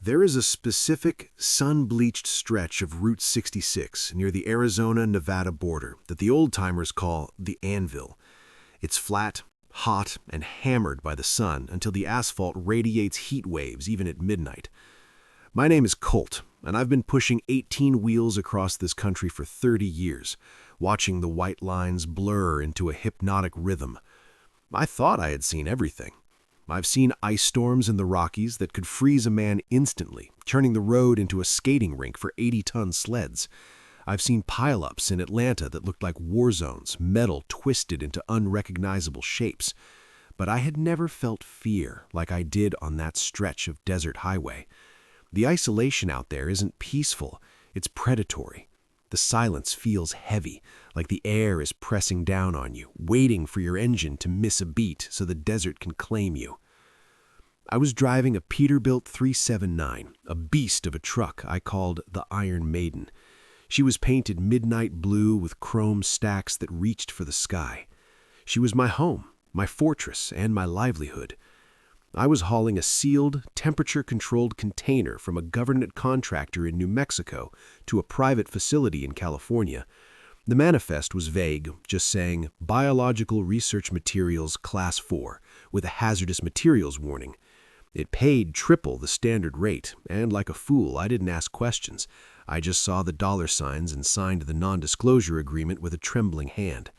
There is a specific, sun-bleached stretch of Route 66 near the Arizona-Nevada border that the old-timers call the Anvil. It's flat, hot, and hammered by the sun until the asphalt radiates heat waves even at midnight. My name is Colt, and I've been pushing 18 wheels across this country for 30 years, watching the white lines blur into a hypnotic rhythm. I thought I had seen everything. I've seen ice storms in the Rockies that could freeze a man instantly, turning the road into a skating rink for 80-ton sleds. I've seen pileups in Atlanta that looked like war zones, metal twisted into unrecognizable shapes. But I had never felt fear like I did on that stretch of desert highway. The isolation out there isn't peaceful, it's predatory. The silence feels heavy, like the air is pressing down on you, waiting for your engine to miss a beat so the desert can claim you. I was driving a Peterbilt 379, a beast of a truck I called the Iron Maiden. She was painted midnight blue with chrome stacks that reached for the sky. She was my home, my fortress, and my livelihood. I was hauling a sealed, temperature-controlled container from a government contractor in New Mexico to a private facility in California. The manifest was vague, just saying, Biological Research Materials Class 4, with a hazardous materials warning. It paid triple the standard rate, and like a fool, I didn't ask questions. I just saw the dollar signs and signed the non-disclosure agreement with a trembling hand.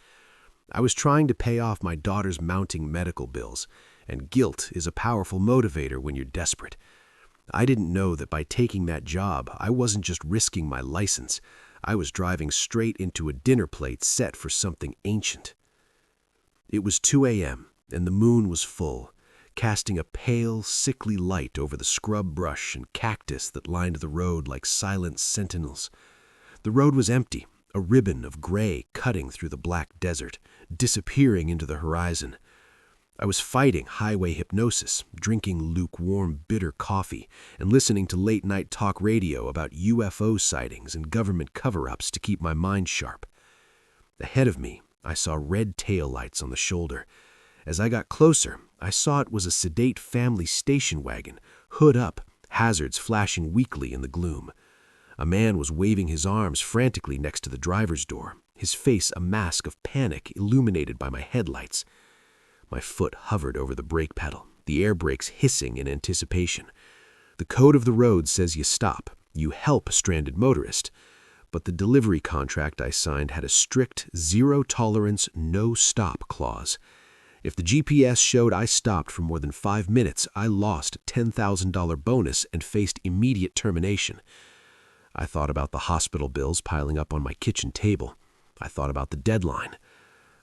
I was trying to pay off my daughter's mounting medical bills, and guilt is a powerful motivator when you're desperate. I didn't know that by taking that job, I wasn't just risking my license. I was driving straight into a dinner plate set for something ancient. It was 2 a.m., and the moon was full, casting a pale, sickly light over the scrub brush and cactus that lined the road like silent sentinels. The road was empty, a ribbon of gray cutting through the black desert, disappearing into the horizon. I was fighting highway hypnosis, drinking lukewarm, bitter coffee, and listening to late-night talk radio about UFO sightings and government cover-ups to keep my mind sharp. Ahead of me, I saw red taillights on the shoulder. As I got closer, I saw it was a sedate family station wagon, hood up, hazards flashing weakly in the gloom. A man was waving his arms frantically next to the driver's door, his face a mask of panic illuminated by my headlights. My foot hovered over the brake pedal, the air brakes hissing in anticipation. The code of the road says you stop, you help a stranded motorist. But the delivery contract I signed had a strict zero-tolerance, no-stop clause. If the GPS showed I stopped for more than 5 minutes, I lost a $10,000 bonus and faced immediate termination. I thought about the hospital bills piling up on my kitchen table. I thought about the deadline.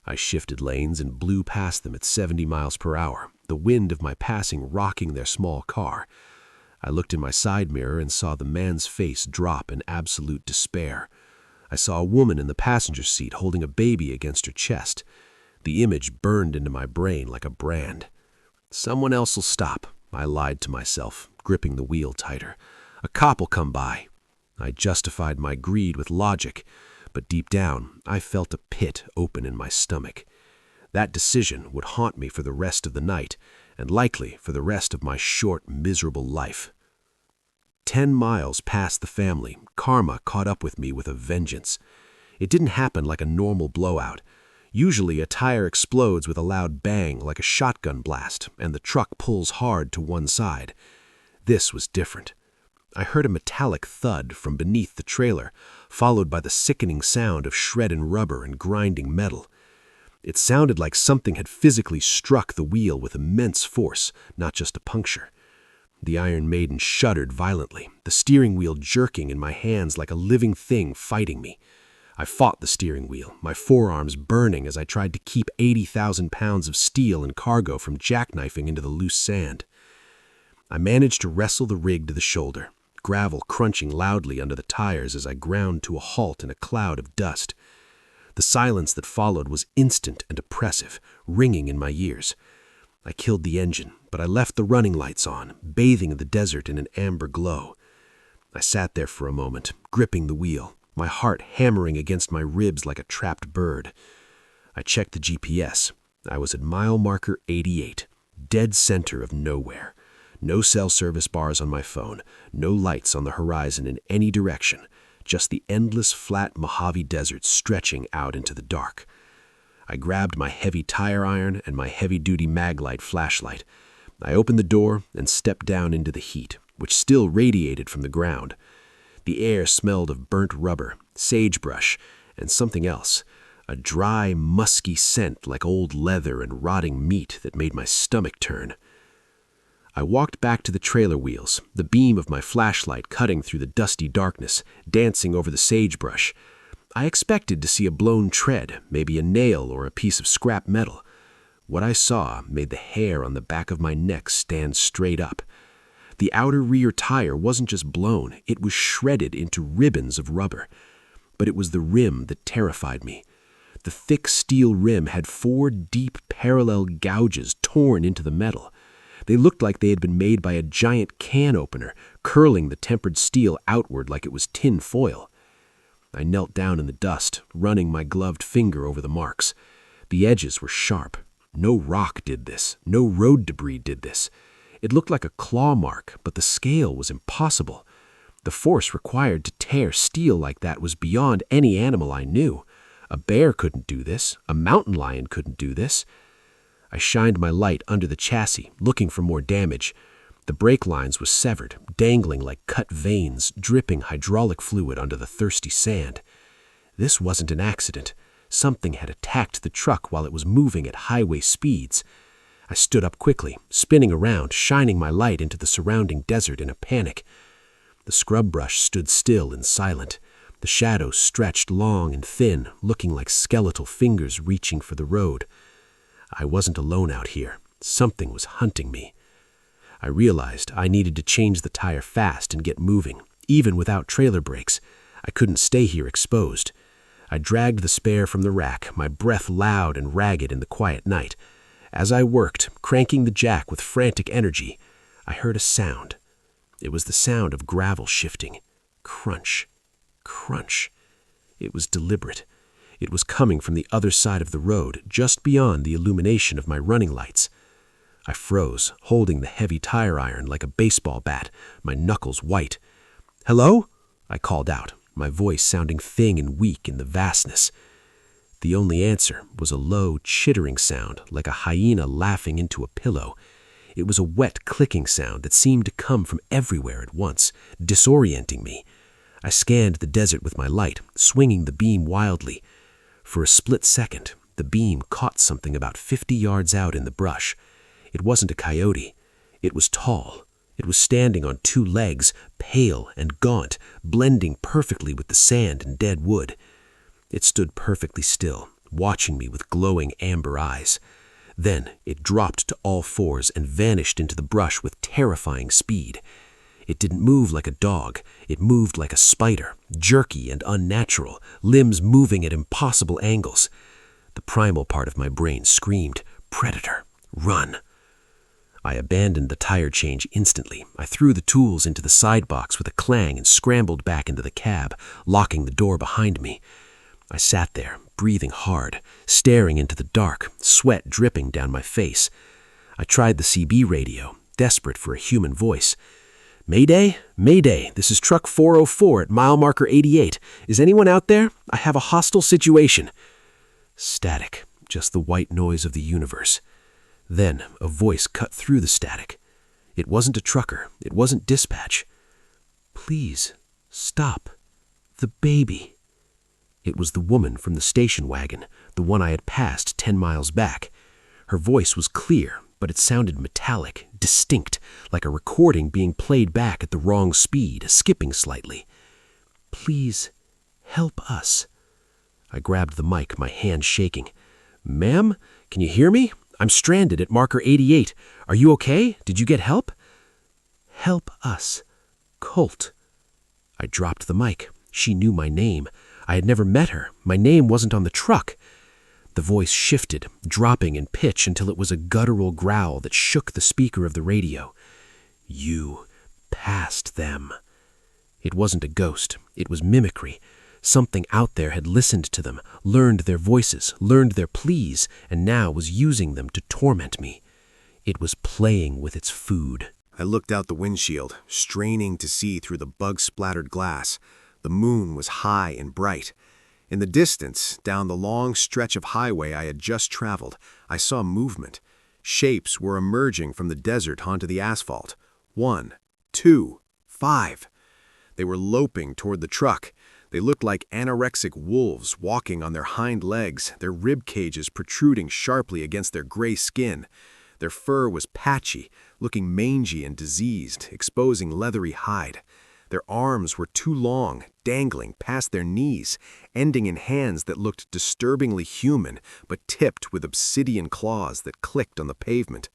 I shifted lanes and blew past them at 70 miles per hour, the wind of my passing rocking their small car. I looked in my side mirror and saw the man's face drop in absolute despair. I saw a woman in the passenger seat holding a baby against her chest. The image burned into my brain like a brand. Someone else will stop, I lied to myself, gripping the wheel tighter. A cop will come by. I justified my greed with logic, but deep down, I felt a pit open in my stomach. That decision would haunt me for the rest of the night, and likely for the rest of my short, miserable life. 10 miles past the family, karma caught up with me with a vengeance. It didn't happen like a normal blowout. Usually, a tire explodes with a loud bang like a shotgun blast, and the truck pulls hard to one side. This was different. I heard a metallic thud from beneath the trailer, followed by the sickening sound of shredding rubber and grinding metal. It sounded like something had physically struck the wheel with immense force, not just a puncture. The Iron Maiden shuddered violently, the steering wheel jerking in my hands like a living thing fighting me. I fought the steering wheel, my forearms burning as I tried to keep 80,000 pounds of steel and cargo from jackknifing into the loose sand. I managed to wrestle the rig to the shoulder, gravel crunching loudly under the tires as I ground to a halt in a cloud of dust. The silence that followed was instant and oppressive, ringing in my ears. I killed the engine, but I left the running lights on, bathing the desert in an amber glow. I sat there for a moment, gripping the wheel, my heart hammering against my ribs like a trapped bird. I checked the GPS. I was at mile marker 88, dead center of nowhere. No cell service bars on my phone, no lights on the horizon in any direction, just the endless flat Mojave Desert stretching out into the dark. I grabbed my heavy tire iron and my heavy-duty maglite flashlight. I opened the door and stepped down into the heat, which still radiated from the ground. The air smelled of burnt rubber, sagebrush, and something else, a dry, musky scent like old leather and rotting meat that made my stomach turn. I walked back to the trailer wheels, the beam of my flashlight cutting through the dusty darkness, dancing over the sagebrush. I expected to see a blown tread, maybe a nail or a piece of scrap metal. What I saw made the hair on the back of my neck stand straight up. The outer rear tire wasn't just blown, it was shredded into ribbons of rubber. But it was the rim that terrified me. The thick steel rim had 4 deep parallel gouges torn into the metal. They looked like they had been made by a giant can opener, curling the tempered steel outward like it was tin foil. I knelt down in the dust, running my gloved finger over the marks. The edges were sharp. No rock did this. No road debris did this. It looked like a claw mark, but the scale was impossible. The force required to tear steel like that was beyond any animal I knew. A bear couldn't do this. A mountain lion couldn't do this. I shined my light under the chassis, looking for more damage. The brake lines were severed, dangling like cut veins, dripping hydraulic fluid onto the thirsty sand. This wasn't an accident. Something had attacked the truck while it was moving at highway speeds. I stood up quickly, spinning around, shining my light into the surrounding desert in a panic. The scrub brush stood still and silent. The shadows stretched long and thin, looking like skeletal fingers reaching for the road. I wasn't alone out here. Something was hunting me. I realized I needed to change the tire fast and get moving, even without trailer brakes. I couldn't stay here exposed. I dragged the spare from the rack, my breath loud and ragged in the quiet night. As I worked, cranking the jack with frantic energy, I heard a sound. It was the sound of gravel shifting. Crunch. Crunch. It was deliberate. It was coming from the other side of the road, just beyond the illumination of my running lights. I froze, holding the heavy tire iron like a baseball bat, my knuckles white. "Hello?" I called out, my voice sounding thin and weak in the vastness. The only answer was a low, chittering sound, like a hyena laughing into a pillow. It was a wet, clicking sound that seemed to come from everywhere at once, disorienting me. I scanned the desert with my light, swinging the beam wildly. For a split second, the beam caught something about 50 yards out in the brush. It wasn't a coyote. It was tall. It was standing on 2 legs, pale and gaunt, blending perfectly with the sand and dead wood. It stood perfectly still, watching me with glowing amber eyes. Then it dropped to all 4s and vanished into the brush with terrifying speed. It didn't move like a dog. It moved like a spider, jerky and unnatural, limbs moving at impossible angles. The primal part of my brain screamed, "Predator, run!" I abandoned the tire change instantly. I threw the tools into the side box with a clang and scrambled back into the cab, locking the door behind me. I sat there, breathing hard, staring into the dark, sweat dripping down my face. I tried the CB radio, desperate for a human voice. "Mayday? Mayday, this is truck 404 at mile marker 88. Is anyone out there? I have a hostile situation." Static, just the white noise of the universe. Then a voice cut through the static. It wasn't a trucker. It wasn't dispatch. "Please, stop. The baby." It was the woman from the station wagon, the one I had passed 10 miles back. Her voice was clear, but it sounded metallic, distinct, like a recording being played back at the wrong speed, skipping slightly. "Please, help us." I grabbed the mic, my hand shaking. "Ma'am, can you hear me? I'm stranded at marker 88. Are you okay? Did you get help?" "Help us. Colt." I dropped the mic. She knew my name. I had never met her. My name wasn't on the truck. The voice shifted, dropping in pitch until it was a guttural growl that shook the speaker of the radio. "You passed them." It wasn't a ghost. It was mimicry. Something out there had listened to them, learned their voices, learned their pleas, and now was using them to torment me. It was playing with its food. I looked out the windshield, straining to see through the bug-splattered glass. The moon was high and bright. In the distance, down the long stretch of highway I had just traveled, I saw movement. Shapes were emerging from the desert onto the asphalt. 1, 2, 5. They were loping toward the truck. They looked like anorexic wolves walking on their hind legs, their rib cages protruding sharply against their gray skin. Their fur was patchy, looking mangy and diseased, exposing leathery hide. Their arms were too long, dangling past their knees, ending in hands that looked disturbingly human, but tipped with obsidian claws that clicked on the pavement.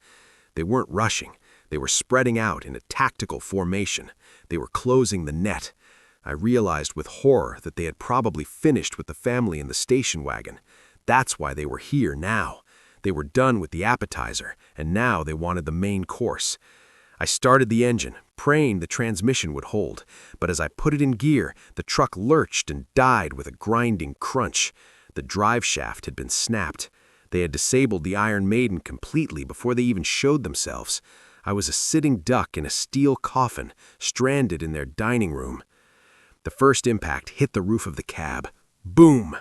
They weren't rushing. They were spreading out in a tactical formation. They were closing the net. I realized with horror that they had probably finished with the family in the station wagon. That's why they were here now. They were done with the appetizer, and now they wanted the main course. I started the engine, praying the transmission would hold, but as I put it in gear, the truck lurched and died with a grinding crunch. The drive shaft had been snapped. They had disabled the Iron Maiden completely before they even showed themselves. I was a sitting duck in a steel coffin, stranded in their dining room. The first impact hit the roof of the cab. Boom!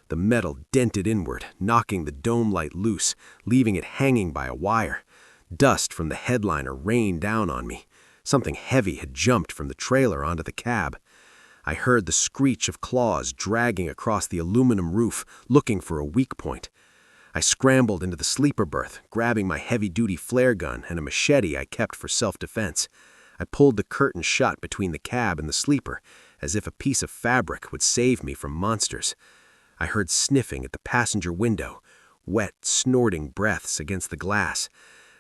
The metal dented inward, knocking the dome light loose, leaving it hanging by a wire. Dust from the headliner rained down on me. Something heavy had jumped from the trailer onto the cab. I heard the screech of claws dragging across the aluminum roof, looking for a weak point. I scrambled into the sleeper berth, grabbing my heavy-duty flare gun and a machete I kept for self-defense. I pulled the curtain shut between the cab and the sleeper, as if a piece of fabric would save me from monsters. I heard sniffing at the passenger window, wet, snorting breaths against the glass.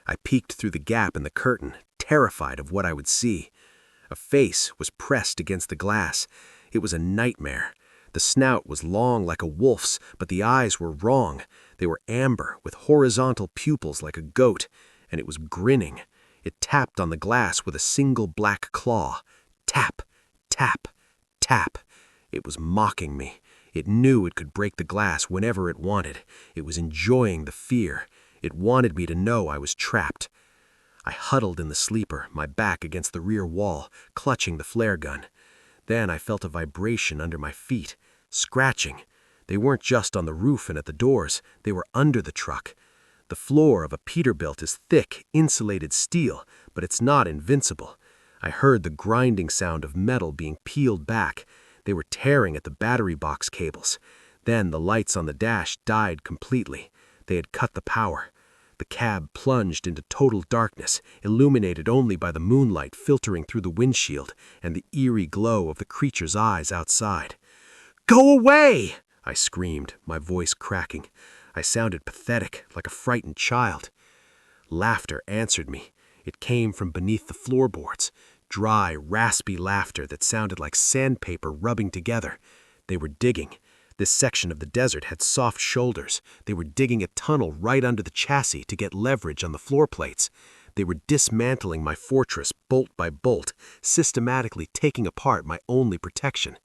I peeked through the gap in the curtain, terrified of what I would see. A face was pressed against the glass. It was a nightmare. The snout was long like a wolf's, but the eyes were wrong. They were amber, with horizontal pupils like a goat, and it was grinning. It tapped on the glass with a single black claw. Tap, tap, tap. It was mocking me. It knew it could break the glass whenever it wanted. It was enjoying the fear. It wanted me to know I was trapped. I huddled in the sleeper, my back against the rear wall, clutching the flare gun. Then I felt a vibration under my feet, scratching. They weren't just on the roof and at the doors, they were under the truck. The floor of a Peterbilt is thick, insulated steel, but it's not invincible. I heard the grinding sound of metal being peeled back. They were tearing at the battery box cables. Then the lights on the dash died completely. They had cut the power. The cab plunged into total darkness, illuminated only by the moonlight filtering through the windshield and the eerie glow of the creature's eyes outside. "Go away!" I screamed, my voice cracking. I sounded pathetic, like a frightened child. Laughter answered me. It came from beneath the floorboards, dry, raspy laughter that sounded like sandpaper rubbing together. They were digging. This section of the desert had soft shoulders. They were digging a tunnel right under the chassis to get leverage on the floor plates. They were dismantling my fortress bolt by bolt, systematically taking apart my only protection.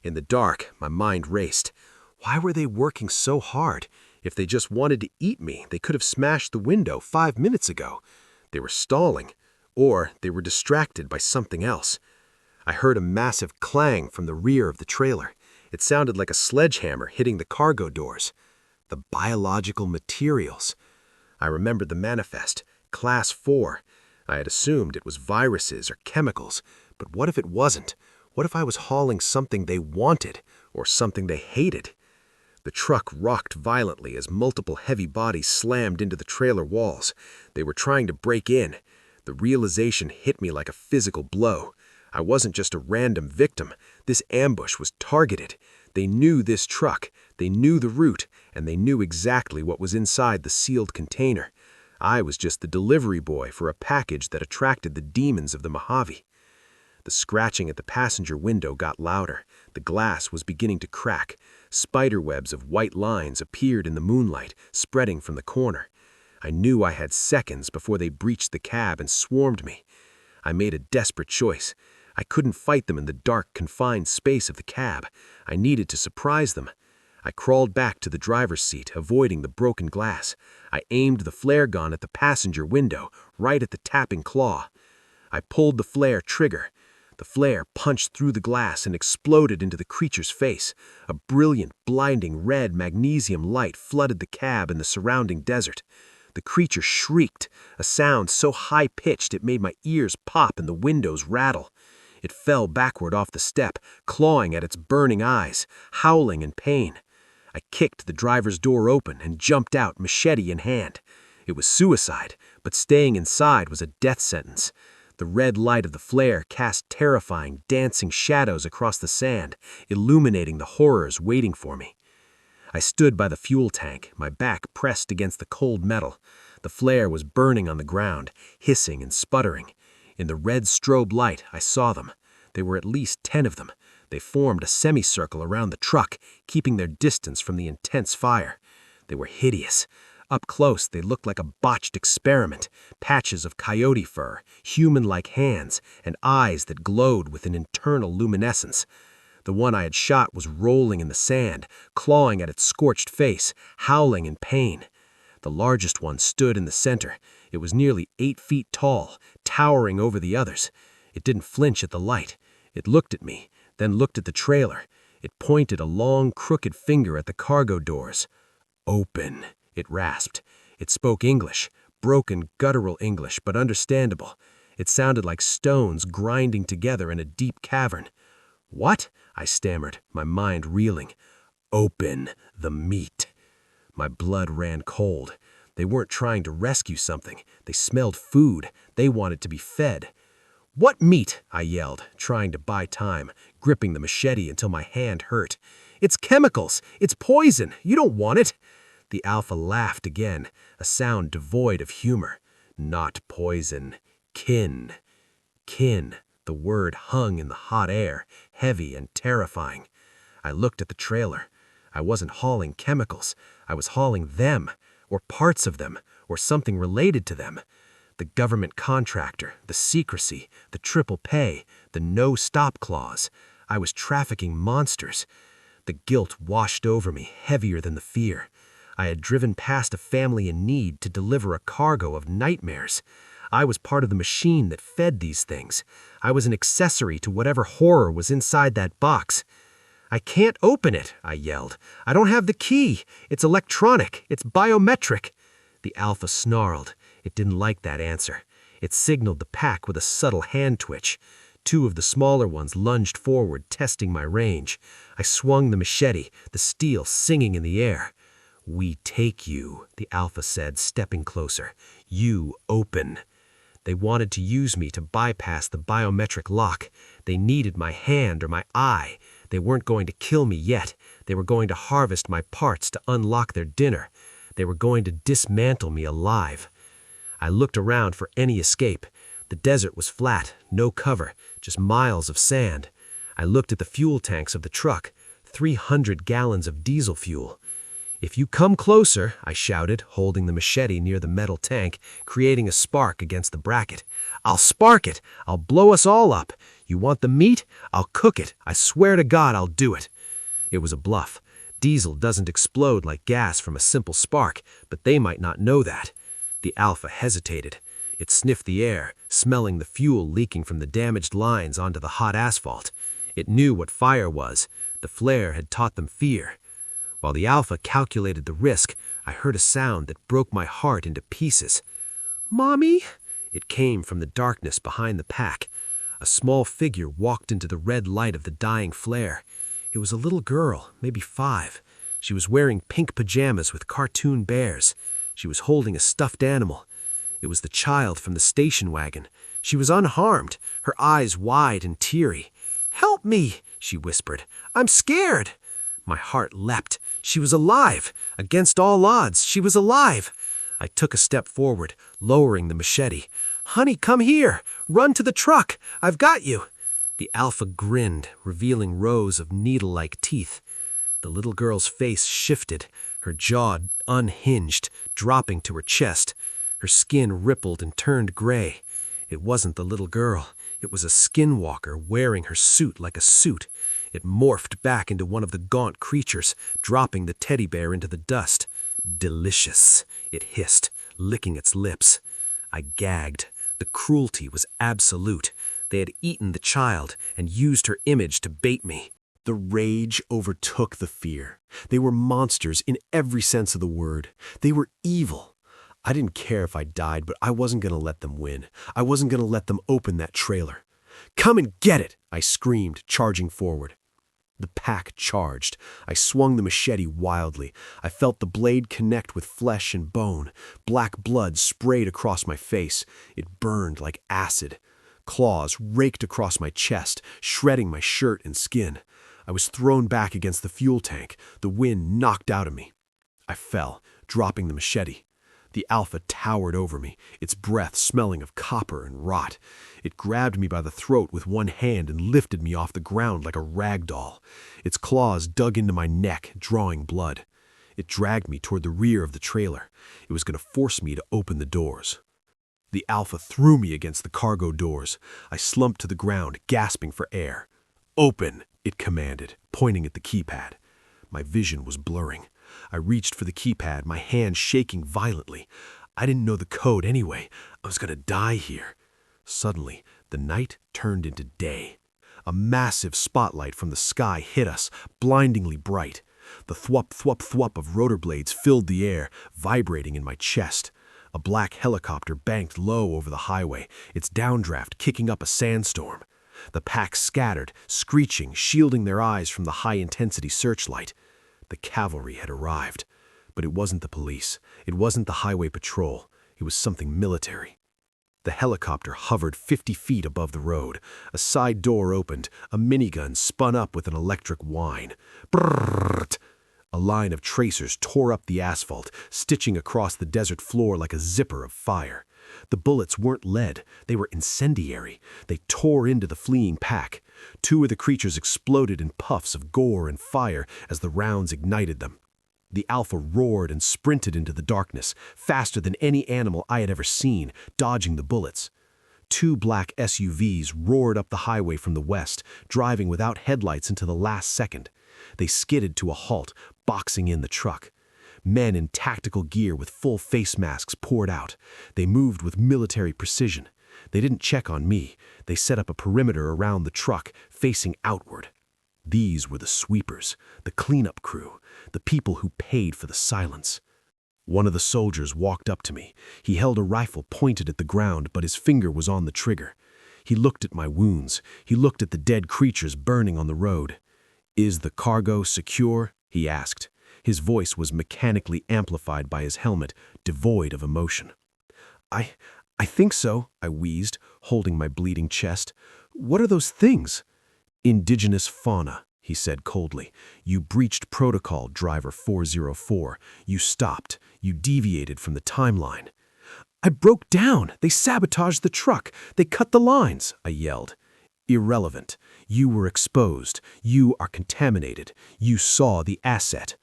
In the dark, my mind raced. Why were they working so hard? If they just wanted to eat me, they could have smashed the window 5 minutes ago. They were stalling, or they were distracted by something else. I heard a massive clang from the rear of the trailer. It sounded like a sledgehammer hitting the cargo doors. The biological materials. I remembered the manifest, Class 4. I had assumed it was viruses or chemicals, but what if it wasn't? What if I was hauling something they wanted, or something they hated? The truck rocked violently as multiple heavy bodies slammed into the trailer walls. They were trying to break in. The realization hit me like a physical blow. I wasn't just a random victim. This ambush was targeted. They knew this truck, they knew the route, and they knew exactly what was inside the sealed container. I was just the delivery boy for a package that attracted the demons of the Mojave. The scratching at the passenger window got louder. The glass was beginning to crack. Spiderwebs of white lines appeared in the moonlight, spreading from the corner. I knew I had seconds before they breached the cab and swarmed me. I made a desperate choice. I couldn't fight them in the dark, confined space of the cab. I needed to surprise them. I crawled back to the driver's seat, avoiding the broken glass. I aimed the flare gun at the passenger window, right at the tapping claw. I pulled the flare trigger. The flare punched through the glass and exploded into the creature's face. A brilliant, blinding red magnesium light flooded the cab and the surrounding desert. The creature shrieked, a sound so high-pitched it made my ears pop and the windows rattle. It fell backward off the step, clawing at its burning eyes, howling in pain. I kicked the driver's door open and jumped out, machete in hand. It was suicide, but staying inside was a death sentence. The red light of the flare cast terrifying, dancing shadows across the sand, illuminating the horrors waiting for me. I stood by the fuel tank, my back pressed against the cold metal. The flare was burning on the ground, hissing and sputtering. In the red strobe light, I saw them. There were at least 10 of them. They formed a semicircle around the truck, keeping their distance from the intense fire. They were hideous. Up close, they looked like a botched experiment, patches of coyote fur, human-like hands, and eyes that glowed with an internal luminescence. The one I had shot was rolling in the sand, clawing at its scorched face, howling in pain. The largest one stood in the center. It was nearly 8 feet tall, towering over the others. It didn't flinch at the light. It looked at me, then looked at the trailer. It pointed a long, crooked finger at the cargo doors. "Open," it rasped. It spoke English, broken, guttural English, but understandable. It sounded like stones grinding together in a deep cavern. "What?" I stammered, my mind reeling. "Open the meat." My blood ran cold. They weren't trying to rescue something. They smelled food. They wanted to be fed. "What meat?" I yelled, trying to buy time, gripping the machete until my hand hurt. "It's chemicals. It's poison. You don't want it." The alpha laughed again, a sound devoid of humor. "Not poison. Kin." Kin. The word hung in the hot air, heavy and terrifying. I looked at the trailer. I wasn't hauling chemicals. I was hauling them, or parts of them, or something related to them. The government contractor, the secrecy, the triple pay, the no-stop clause. I was trafficking monsters. The guilt washed over me, heavier than the fear. I had driven past a family in need to deliver a cargo of nightmares. I was part of the machine that fed these things. I was an accessory to whatever horror was inside that box. "I can't open it," I yelled. "I don't have the key. It's electronic. It's biometric." The alpha snarled. It didn't like that answer. It signaled the pack with a subtle hand twitch. 2 of the smaller ones lunged forward, testing my range. I swung the machete, the steel singing in the air. "We take you," the alpha said, stepping closer. "You open." They wanted to use me to bypass the biometric lock. They needed my hand or my eye. They weren't going to kill me yet. They were going to harvest my parts to unlock their dinner. They were going to dismantle me alive. I looked around for any escape. The desert was flat, no cover, just miles of sand. I looked at the fuel tanks of the truck, 300 gallons of diesel fuel. "If you come closer," I shouted, holding the machete near the metal tank, creating a spark against the bracket. "I'll spark it. I'll blow us all up. You want the meat? I'll cook it. I swear to God I'll do it." It was a bluff. Diesel doesn't explode like gas from a simple spark, but they might not know that. The alpha hesitated. It sniffed the air, smelling the fuel leaking from the damaged lines onto the hot asphalt. It knew what fire was. The flare had taught them fear. While the alpha calculated the risk, I heard a sound that broke my heart into pieces. "Mommy?" It came from the darkness behind the pack. A small figure walked into the red light of the dying flare. It was a little girl, maybe 5. She was wearing pink pajamas with cartoon bears. She was holding a stuffed animal. It was the child from the station wagon. She was unharmed, her eyes wide and teary. "Help me," she whispered. "I'm scared." My heart leapt. She was alive. Against all odds, she was alive. I took a step forward, lowering the machete. "Honey, come here. Run to the truck. I've got you." The alpha grinned, revealing rows of needle-like teeth. The little girl's face shifted, her jaw unhinged, dropping to her chest. Her skin rippled and turned gray. It wasn't the little girl. It was a Skinwalker wearing her suit like a suit. It morphed back into one of the gaunt creatures, dropping the teddy bear into the dust. "Delicious," it hissed, licking its lips. I gagged. The cruelty was absolute. They had eaten the child and used her image to bait me. The rage overtook the fear. They were monsters in every sense of the word. They were evil. I didn't care if I died, but I wasn't going to let them win. I wasn't going to let them open that trailer. "Come and get it!" I screamed, charging forward. The pack charged. I swung the machete wildly. I felt the blade connect with flesh and bone. Black blood sprayed across my face. It burned like acid. Claws raked across my chest, shredding my shirt and skin. I was thrown back against the fuel tank, the wind knocked out of me. I fell, dropping the machete. The Alpha towered over me, its breath smelling of copper and rot. It grabbed me by the throat with one hand and lifted me off the ground like a rag doll. Its claws dug into my neck, drawing blood. It dragged me toward the rear of the trailer. It was going to force me to open the doors. The Alpha threw me against the cargo doors. I slumped to the ground, gasping for air. "Open!" it commanded, pointing at the keypad. My vision was blurring. I reached for the keypad, my hand shaking violently. I didn't know the code anyway. I was going to die here. Suddenly, the night turned into day. A massive spotlight from the sky hit us, blindingly bright. The thwop, thwop, thwop of rotor blades filled the air, vibrating in my chest. A black helicopter banked low over the highway, its downdraft kicking up a sandstorm. The pack scattered, screeching, shielding their eyes from the high-intensity searchlight. The cavalry had arrived. But it wasn't the police. It wasn't the highway patrol. It was something military. The helicopter hovered 50 feet above the road. A side door opened. A minigun spun up with an electric whine. Brrrrt! A line of tracers tore up the asphalt, stitching across the desert floor like a zipper of fire. The bullets weren't lead. They were incendiary. They tore into the fleeing pack. 2 of the creatures exploded in puffs of gore and fire as the rounds ignited them. The Alpha roared and sprinted into the darkness, faster than any animal I had ever seen, dodging the bullets. 2 black SUVs roared up the highway from the west, driving without headlights until the last second. They skidded to a halt, boxing in the truck. Men in tactical gear with full face masks poured out. They moved with military precision. They didn't check on me. They set up a perimeter around the truck, facing outward. These were the sweepers, the cleanup crew, the people who paid for the silence. One of the soldiers walked up to me. He held a rifle pointed at the ground, but his finger was on the trigger. He looked at my wounds. He looked at the dead creatures burning on the road. "Is the cargo secure?" he asked. His voice was mechanically amplified by his helmet, devoid of emotion. I think so," I wheezed, holding my bleeding chest. "What are those things?" "Indigenous fauna," he said coldly. "You breached protocol, Driver 404. You stopped. You deviated from the timeline." "I broke down. They sabotaged the truck. They cut the lines," I yelled. "Irrelevant. You were exposed. You are contaminated. You saw the asset."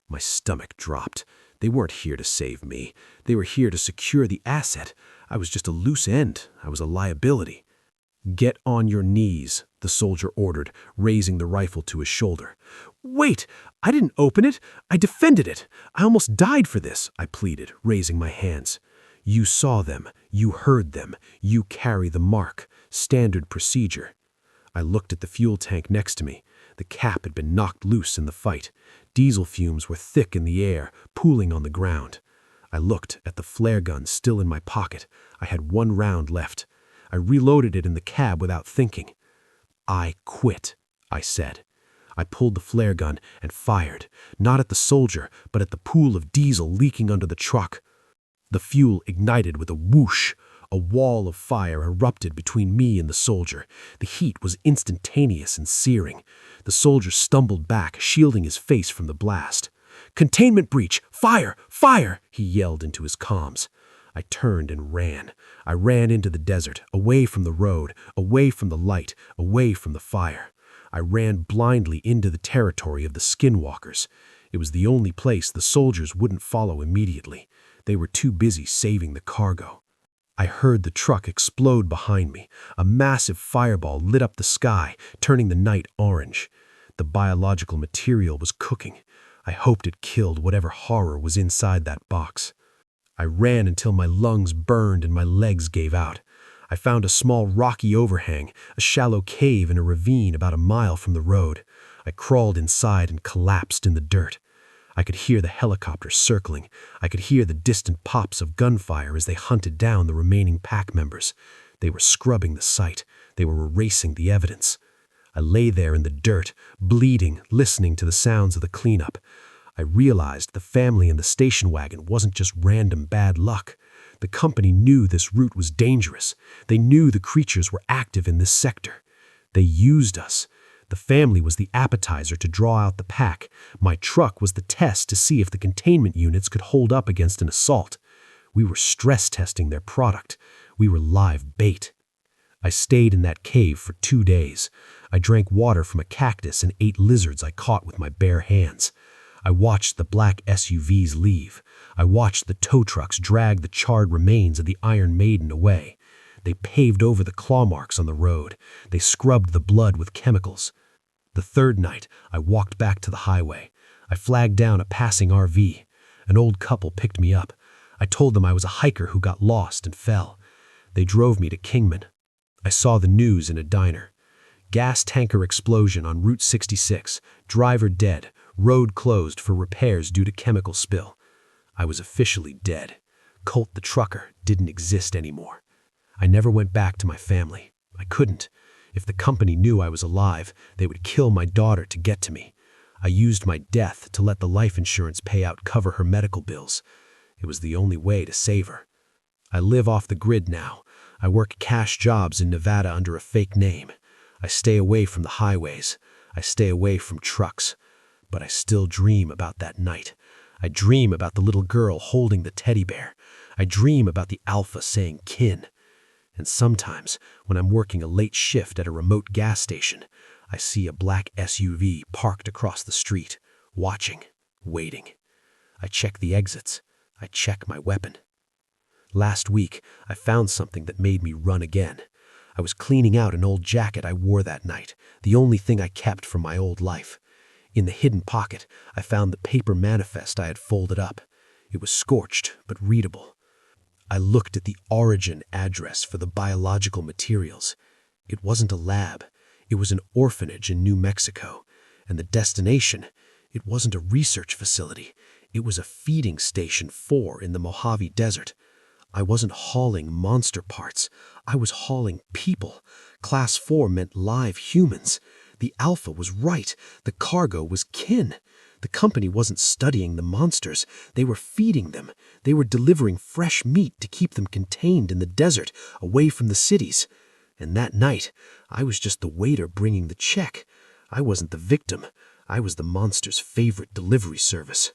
My stomach dropped. They weren't here to save me. They were here to secure the asset. I was just a loose end. I was a liability. "Get on your knees," the soldier ordered, raising the rifle to his shoulder. "Wait! I didn't open it. I defended it. I almost died for this," I pleaded, raising my hands. "You saw them. You heard them. You carry the mark. Standard procedure." I looked at the fuel tank next to me. The cap had been knocked loose in the fight. Diesel fumes were thick in the air, pooling on the ground. I looked at the flare gun still in my pocket. I had 1 round left. I reloaded it in the cab without thinking. "I quit," I said. I pulled the flare gun and fired, not at the soldier, but at the pool of diesel leaking under the truck. The fuel ignited with a whoosh. A wall of fire erupted between me and the soldier. The heat was instantaneous and searing. The soldier stumbled back, shielding his face from the blast. "Containment breach! Fire! Fire!" he yelled into his comms. I turned and ran. I ran into the desert, away from the road, away from the light, away from the fire. I ran blindly into the territory of the Skinwalkers. It was the only place the soldiers wouldn't follow immediately. They were too busy saving the cargo. I heard the truck explode behind me. A massive fireball lit up the sky, turning the night orange. The biological material was cooking. I hoped it killed whatever horror was inside that box. I ran until my lungs burned and my legs gave out. I found a small rocky overhang, a shallow cave in a ravine about a mile from the road. I crawled inside and collapsed in the dirt. I could hear the helicopters circling. I could hear the distant pops of gunfire as they hunted down the remaining pack members. They were scrubbing the site. They were erasing the evidence. I lay there in the dirt, bleeding, listening to the sounds of the cleanup. I realized the family in the station wagon wasn't just random bad luck. The company knew this route was dangerous. They knew the creatures were active in this sector. They used us. The family was the appetizer to draw out the pack. My truck was the test to see if the containment units could hold up against an assault. We were stress testing their product. We were live bait. I stayed in that cave for 2 days. I drank water from a cactus and ate lizards I caught with my bare hands. I watched the black SUVs leave. I watched the tow trucks drag the charred remains of the Iron Maiden away. They paved over the claw marks on the road. They scrubbed the blood with chemicals. The third night, I walked back to the highway. I flagged down a passing RV. An old couple picked me up. I told them I was a hiker who got lost and fell. They drove me to Kingman. I saw the news in a diner. Gas tanker explosion on Route 66. Driver dead. Road closed for repairs due to chemical spill. I was officially dead. Colt the trucker didn't exist anymore. I never went back to my family. I couldn't. If the company knew I was alive, they would kill my daughter to get to me. I used my death to let the life insurance payout cover her medical bills. It was the only way to save her. I live off the grid now. I work cash jobs in Nevada under a fake name. I stay away from the highways. I stay away from trucks. But I still dream about that night. I dream about the little girl holding the teddy bear. I dream about the alpha saying kin. And sometimes, when I'm working a late shift at a remote gas station, I see a black SUV parked across the street, watching, waiting. I check the exits. I check my weapon. Last week, I found something that made me run again. I was cleaning out an old jacket I wore that night, the only thing I kept from my old life. In the hidden pocket, I found the paper manifest I had folded up. It was scorched, but readable. I looked at the origin address for the biological materials. It wasn't a lab. It was an orphanage in New Mexico. And the destination, it wasn't a research facility. It was a feeding station 4 in the Mojave Desert. I wasn't hauling monster parts. I was hauling people. Class 4 meant live humans. The Alpha was right. The cargo was kin. The company wasn't studying the monsters. They were feeding them. They were delivering fresh meat to keep them contained in the desert, away from the cities. And that night, I was just the waiter bringing the check. I wasn't the victim. I was the monster's favorite delivery service.